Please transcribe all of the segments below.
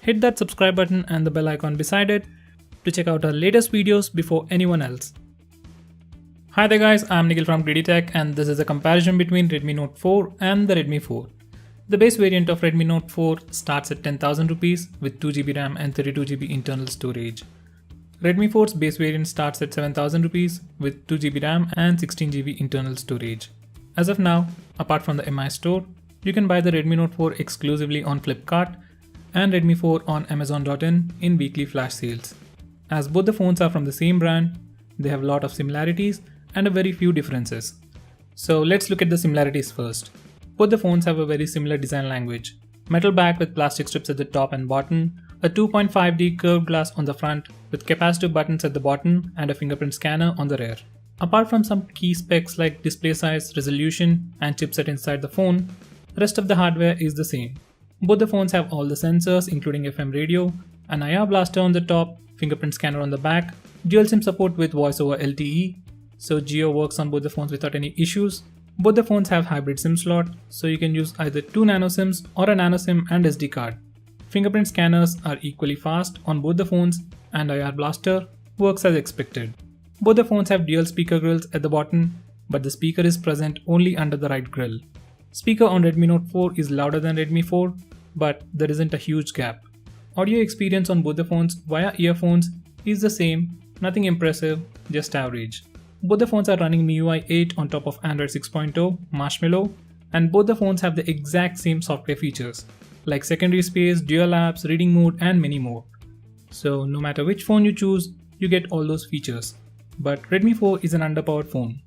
hit that subscribe button and the bell icon beside it to check out our latest videos before anyone else. Hi there guys, I'm Nikhil from Greedy Tech and this is a comparison between Redmi Note 4 and the Redmi 4. The base variant of Redmi Note 4 starts at 10,000 rupees with 2GB RAM and 32GB internal storage. Redmi 4's base variant starts at 7,000 rupees with 2GB RAM and 16GB internal storage. As of now, apart from the MI store, you can buy the Redmi Note 4 exclusively on Flipkart and Redmi 4 on Amazon.in in weekly flash sales. As both the phones are from the same brand, they have a lot of similarities and a very few differences. So let's look at the similarities first. Both the phones have a very similar design language. Metal back with plastic strips at the top and bottom, a 2.5D curved glass on the front with capacitive buttons at the bottom and a fingerprint scanner on the rear. Apart from some key specs like display size, resolution and chipset inside the phone, the rest of the hardware is the same. Both the phones have all the sensors including FM radio, an IR blaster on the top, fingerprint scanner on the back, dual SIM support with voice over LTE, so Geo works on both the phones without any issues. Both the phones have hybrid SIM slot, so you can use either 2 nano SIMs or a nano SIM and SD card. Fingerprint scanners are equally fast on both the phones and IR blaster works as expected. Both the phones have dual speaker grills at the bottom, but the speaker is present only under the right grill. Speaker on Redmi Note 4 is louder than Redmi 4, but there isn't a huge gap. Audio experience on both the phones via earphones is the same, nothing impressive, just average. Both the phones are running MIUI 8 on top of Android 6.0 Marshmallow, and both the phones have the exact same software features like secondary space, dual apps, reading mode and many more. So no matter which phone you choose, you get all those features. But Redmi 4 is an underpowered phone.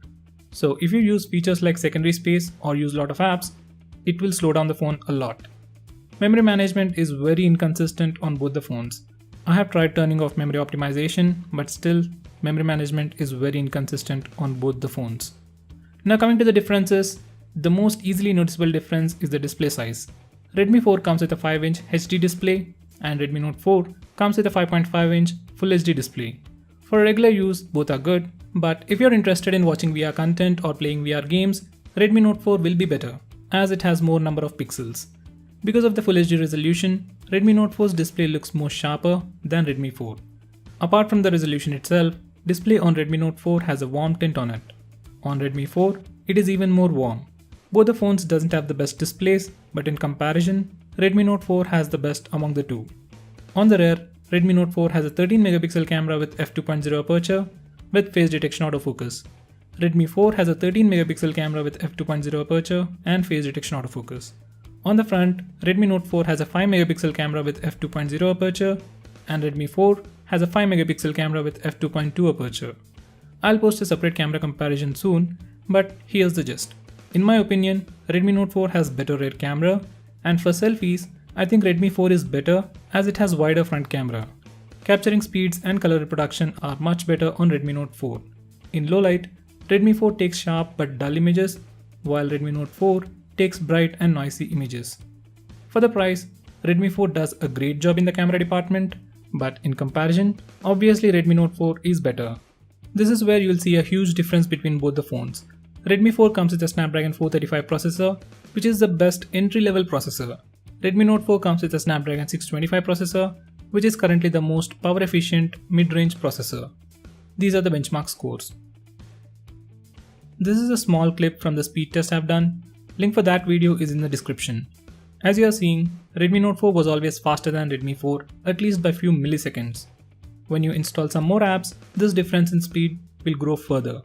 So if you use features like secondary space or use a lot of apps, it will slow down the phone a lot. Memory management is very inconsistent on both the phones. I have tried turning off memory optimization, but still memory management is very inconsistent on both the phones. Now coming to the differences, the most easily noticeable difference is the display size. Redmi 4 comes with a 5-inch HD display and Redmi Note 4 comes with a 5.5-inch Full HD display. For regular use, both are good, but if you're interested in watching VR content or playing VR games, Redmi Note 4 will be better, as it has more number of pixels. Because of the Full HD resolution, Redmi Note 4's display looks more sharper than Redmi 4. Apart from the resolution itself, display on Redmi Note 4 has a warm tint on it. On Redmi 4, it is even more warm. Both the phones doesn't have the best displays, but in comparison, Redmi Note 4 has the best among the two. On the rear, Redmi Note 4 has a 13 megapixel camera with f2.0 aperture with face detection autofocus. Redmi 4 has a 13 megapixel camera with f2.0 aperture and face detection autofocus. On the front, Redmi Note 4 has a 5 megapixel camera with f2.0 aperture and Redmi 4 has a 5 megapixel camera with f2.2 aperture. I'll post a separate camera comparison soon, but here's the gist. In my opinion, Redmi Note 4 has better rear camera, and for selfies, I think Redmi 4 is better as it has wider front camera. Capturing speeds and color reproduction are much better on Redmi Note 4. In low light, Redmi 4 takes sharp but dull images, while Redmi Note 4 takes bright and noisy images. For the price, Redmi 4 does a great job in the camera department, but in comparison, obviously Redmi Note 4 is better. This is where you'll see a huge difference between both the phones. Redmi 4 comes with a Snapdragon 435 processor, which is the best entry-level processor. Redmi Note 4 comes with a Snapdragon 625 processor, which is currently the most power-efficient mid-range processor. These are the benchmark scores. This is a small clip from the speed test I've done. Link for that video is in the description. As you are seeing, Redmi Note 4 was always faster than Redmi 4, at least by few milliseconds. When you install some more apps, this difference in speed will grow further.